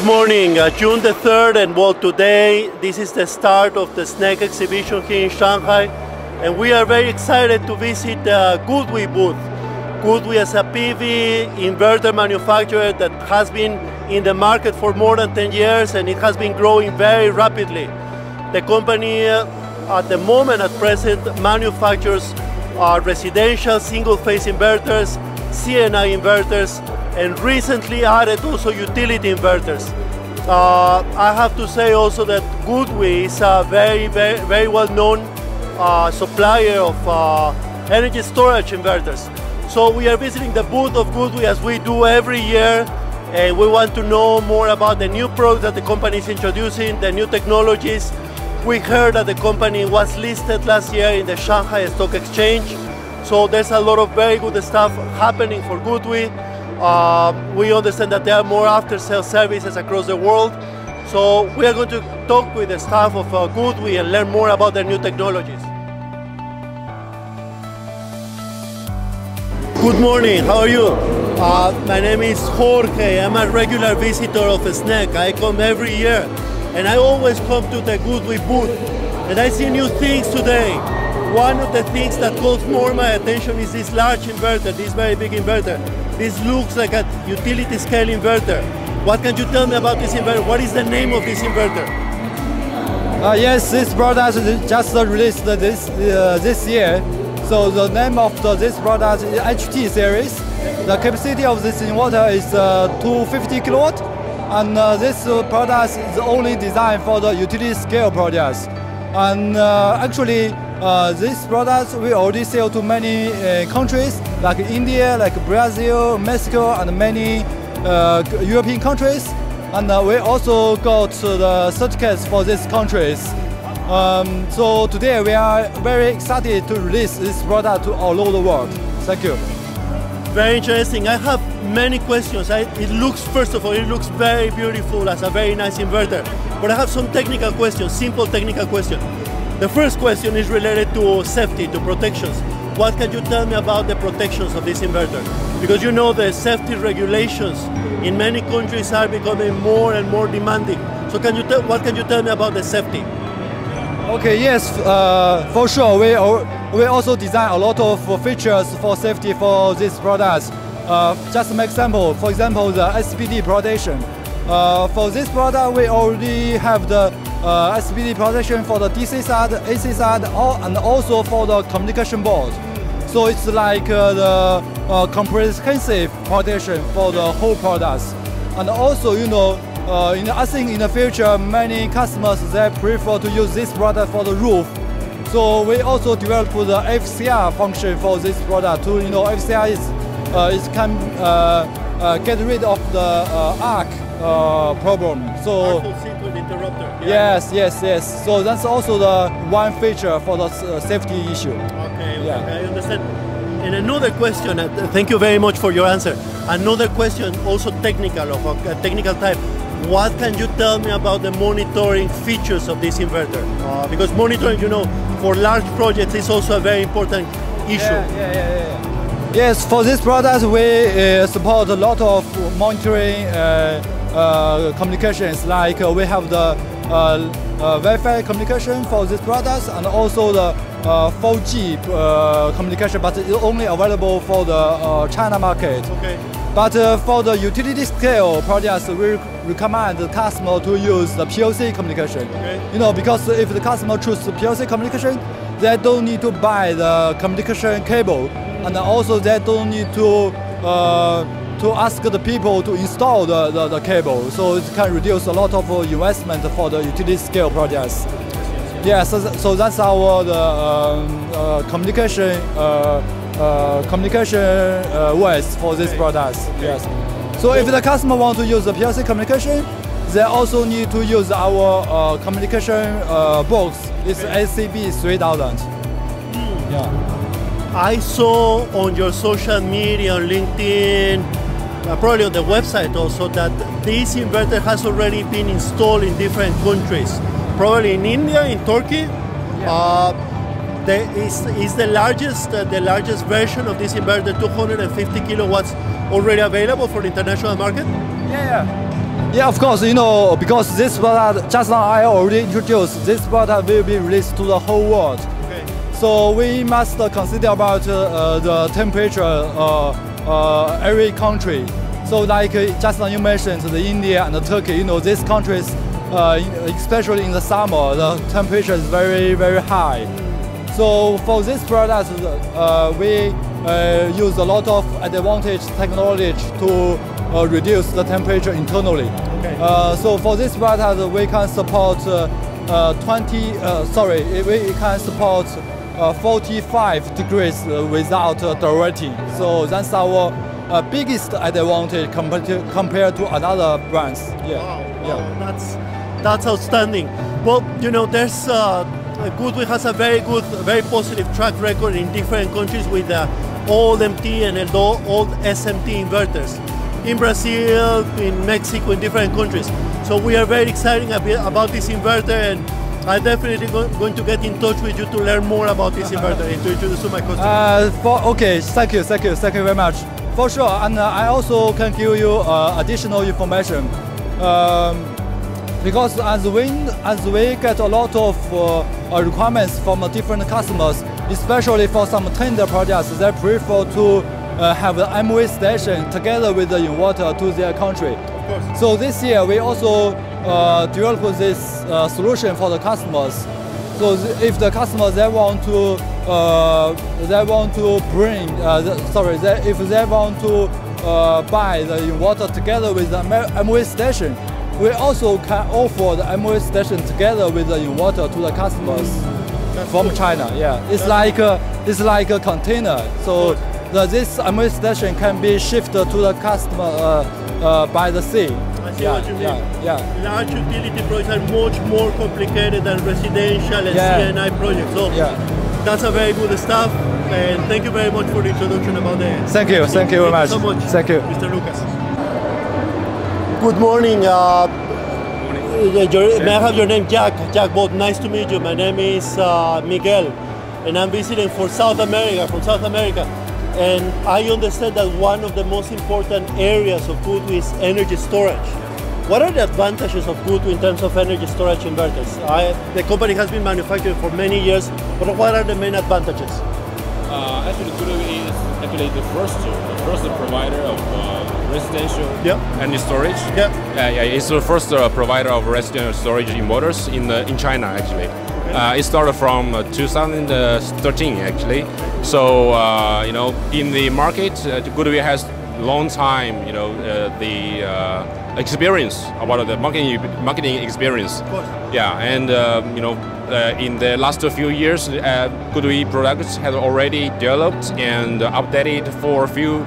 Good morning, June the 3rd, and well, today this is the start of the SNEC exhibition here in Shanghai, and we are very excited to visit the GoodWe booth. GoodWe is a PV inverter manufacturer that has been in the market for more than 10 years, and it has been growing very rapidly. The company at the moment, at present, manufactures residential single-phase inverters, CNI inverters, and recently added also utility inverters. I have to say also that GoodWe is a very well-known supplier of energy storage inverters. So we are visiting the booth of GoodWe as we do every year, and we want to know more about the new products that the company is introducing, the new technologies. We heard that the company was listed last year in the Shanghai Stock Exchange, so there's a lot of very good stuff happening for GoodWe. We understand that there are more after-sales services across the world, so we are going to talk with the staff of GoodWe and learn more about their new technologies. Good morning, how are you? My name is Jorge. I'm a regular visitor of SNEC. I come every year, and I always come to the GoodWe booth, and I see new things today. One of the things that calls more my attention is this large inverter, this very big inverter. This looks like a utility scale inverter. What can you tell me about this inverter? What is the name of this inverter? Yes, this product is just released this year. So the name of this product is HT series. The capacity of this inverter is 250 kilowatt, and this product is only designed for the utility scale projects. And actually, this product we already sell to many countries like India, like Brazil, Mexico, and many European countries. And we also got the certificates for these countries. So today we are very excited to release this product to all over the world. Thank you. Very interesting. I have many questions. It looks, first of all, it looks very beautiful as a very nice inverter. But I have some technical questions, simple technical questions. The first question is related to safety, to protections. What can you tell me about the protections of this inverter? Because you know the safety regulations in many countries are becoming more and more demanding. So what can you tell me about the safety? Okay, yes, for sure. We also design a lot of features for safety for these products. Just an example, for example, the SPD protection. For this product, we already have the SPD protection for the DC side, AC side, and also for the communication board. So it's like the comprehensive protection for the whole products. And also, you know, I think in the future, many customers they prefer to use this product for the roof. So we also developed the FCR function for this product. To FCR can get rid of the arc problem. So interrupter. Yeah. Yes. So that's also the one feature for the safety issue. Okay, yeah. Okay, I understand. And another question, thank you very much for your answer. Another question, also technical, of a technical type. What can you tell me about the monitoring features of this inverter? Because monitoring, for large projects is also a very important issue. Yeah. Yes, for this product, we support a lot of monitoring communications. Like we have the Wi-Fi communication for this product, and also the 4G communication, but it's only available for the China market. Okay. But for the utility scale projects, we recommend the customer to use the PLC communication. Okay. Because if the customer chooses the PLC communication, they don't need to buy the communication cable, and also they don't need to ask the people to install the cable. So it can reduce a lot of investment for the utility scale projects. Yeah, so that's our communication ways for these products. Yes. So if the customer wants to use the PLC communication, they also need to use our communication box. It's ACB 3000. Yeah. I saw on your social media, on LinkedIn, probably on the website also, that this inverter has already been installed in different countries. Probably in India, in Turkey. Yeah. Is the largest version of this inverter 250 kilowatts already available for the international market? Yeah. Yeah, of course, because this product, just now I already introduced, this product will be released to the whole world. Okay. So we must consider about the temperature every country. So like just now you mentioned the India and the Turkey, these countries, especially in the summer, the temperature is very, very high. So for this product, we use a lot of advantage technology to reduce the temperature internally. Okay. So for this product, we can support we can support 45 degrees without directing. So that's our biggest advantage compared to another brands. Yeah. Wow. That's outstanding. Well, there's GoodWe has a very positive track record in different countries with old MT and old SMT inverters. In Brazil, in Mexico, in different countries. So we are very excited about this inverter, and I'm definitely going to get in touch with you to learn more about this inverter and to introduce to my customers. Okay, thank you very much. For sure, and I also can give you additional information. Because as we get a lot of requirements from different customers, especially for some tender projects, they prefer to have the MV station together with the inverter to their country. Of course. So this year we also developed this solution for the customers. So if the customers if they want to buy the inverter together with the MV station, we also can offer the MV station together with the inverter to the customers from cool. China. Yeah, it's like a container. So this MV station can be shifted to the customer by the sea. I see what you mean. Yeah. Large utility projects are much more complicated than residential and CNI projects. So that's a very good stuff. And thank you very much for the introduction about the. Thank you very much. So much. Thank you, Mr. Lucas. Good morning. May I have your name, Jack? Jack, both nice to meet you. My name is Miguel, and I'm visiting from South America. And I understand that one of the most important areas of GoodWe is energy storage. What are the advantages of GoodWe in terms of energy storage inverters? The company has been manufacturing for many years, but what are the main advantages? Actually, GoodWe is actually the first provider of residential energy storage. It's the first provider of residential storage inverters in China, actually. Okay. It started from 2013, actually. So in the market, GoodWe has long time, the experience about the marketing experience. Of course. Yeah, and in the last few years, GoodWe products have already developed and updated for a few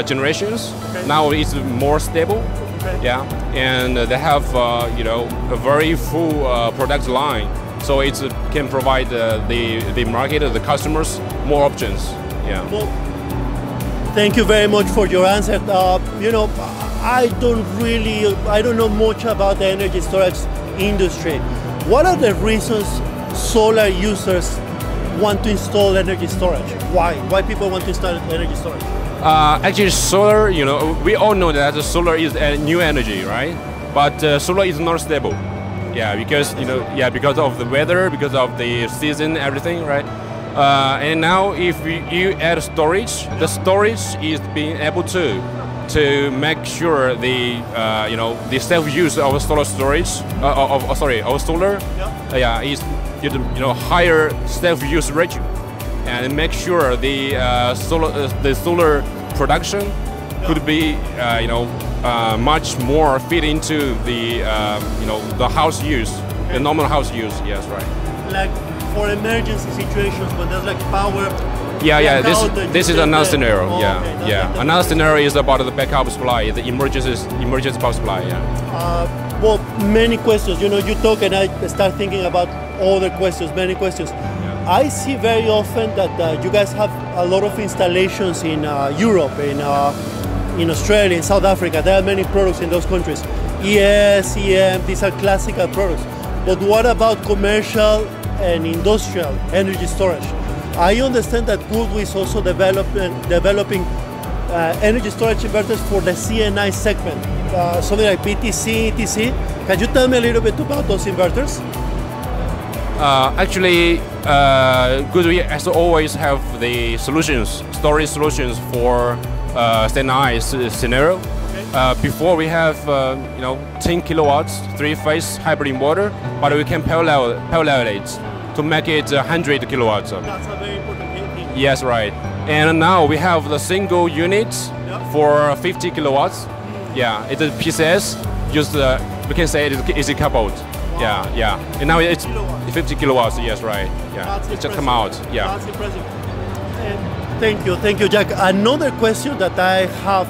generations. Okay. Now it's more stable. Okay. Yeah, and they have a very full product line, so it can provide the market, the customers, more options. Yeah. Well, thank you very much for your answer. I don't know much about the energy storage industry. What are the reasons solar users want to install energy storage? Why people want to install energy storage? Actually, solar, we all know that solar is a new energy, right? But solar is not stable. Yeah, because because of the weather, because of the season, everything, right? And now, if you add storage, the storage is being able to make sure the self-use of solar storage, of solar, is higher self-use ratio, and make sure the solar production could be much more fit into the house use, the normal house use. Yes, right. Like for emergency situations when there's like power. Yeah. This is another scenario. Okay, Another scenario is about the backup supply, the emergency power supply. Yeah. Well, many questions. You talk and I start thinking about other questions. Many questions. Yeah. I see very often that you guys have a lot of installations in Europe, in Australia, in South Africa. There are many products in those countries. ES, EM, these are classical products. But what about commercial and industrial energy storage? I understand that GoodWe is also developing energy storage inverters for the CNI segment. something like BTC, ETC. Can you tell me a little bit about those inverters? Actually, GoodWe has always have the solutions, storage solutions for standardized scenario. Okay. Before we have 10 kilowatts, 3-phase hybrid inverter, but we can parallel it to make it 100 kilowatts. That's a very important thing. Yes, right. And now we have the single unit for 50 kilowatts. Yeah, it's a PCS. Just we can say it is easy coupled. Wow. Yeah. And now it's 50 kilowatts. Yes, right. Yeah, it just come out. Yeah. That's impressive. Thank you, Jack. Another question that I have,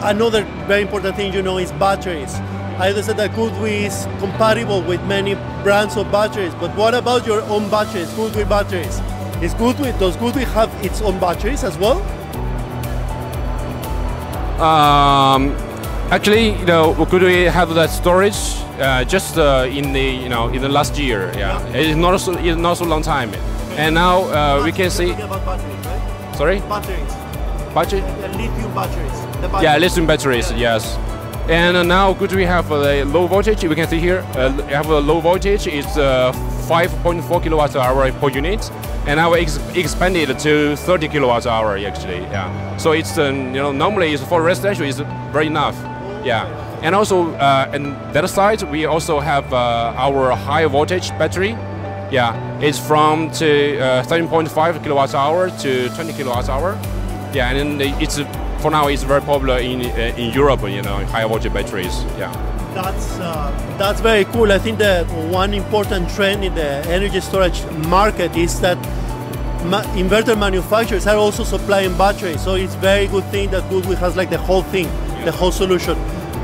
another very important thing, is batteries. I understand that GoodWe is compatible with many brands of batteries, but what about your own batteries, GoodWe batteries? Does GoodWe have its own batteries as well? Actually, GoodWe have that storage just in the last year. Yeah, it's not so long time, and now we can see. About batteries, right? Sorry. Batteries. Battery. The lithium batteries. Yeah, lithium batteries. Yes. And now GoodWe have a low voltage. We can see here. We have a low voltage. It's 5.4 kilowatts hour per unit, and now we expanded to 30 kilowatts hour actually. Yeah. So it's normally it's for residential is very enough. Yeah. And also on that side we also have our high voltage battery. Yeah. It's from 13.5 kilowatts hour to 20 kilowatts hour. Yeah. And then it's for now it's very popular in Europe. High voltage batteries. Yeah. That's very cool. I think that one important trend in the energy storage market is that inverter manufacturers are also supplying batteries. So it's very good thing that GoodWe has like the whole thing, the whole solution.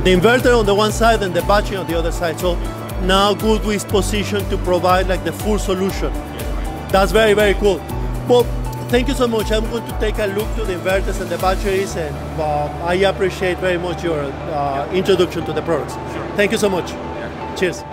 The inverter on the one side and the battery on the other side. So now GoodWe is positioned to provide like the full solution. That's very, very cool. Well, thank you so much. I'm going to take a look to the inverters and the batteries, and I appreciate very much your introduction to the products. Thank you so much. Cheers.